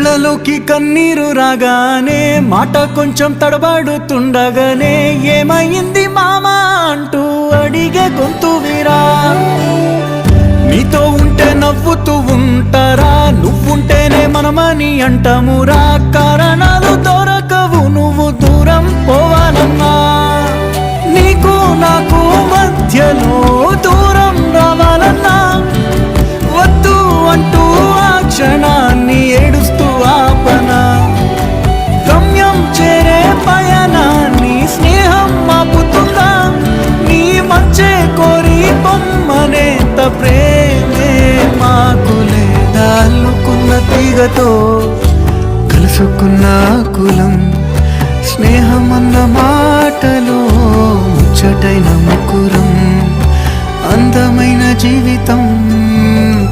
కళ్ళలోకి కన్నీరు రాగానే మాట కొంచెం తడబడుతుండగానే ఏమైంది మామా అంటూ అడిగే గొంతు వీరా. నీతో ఉంటే నవ్వుతూ ఉంటారా, నువ్వుంటేనే మనమని అంటామురా. కారణాలు దొరకవు నువ్వు దూరం పోవాలన్నా, నీకు నాకు మధ్యలో దూరం రావాలన్నా. వద్దు అంటూ ఆ క్షణాన్ని ఏడుస్తూ ఆపనా, గమ్యం చేరే పయనాన్ని స్నేహం ఆపుతుందా. నీ మంచే కోరి పొమ్మనేంత ప్రేమే మాకు లేదా. అల్లుకున్న తీగతో కలుసుకున్న కులం, స్నేహమన్న మాటలో ముచ్చటైన ముకురం. అందమైన జీవితం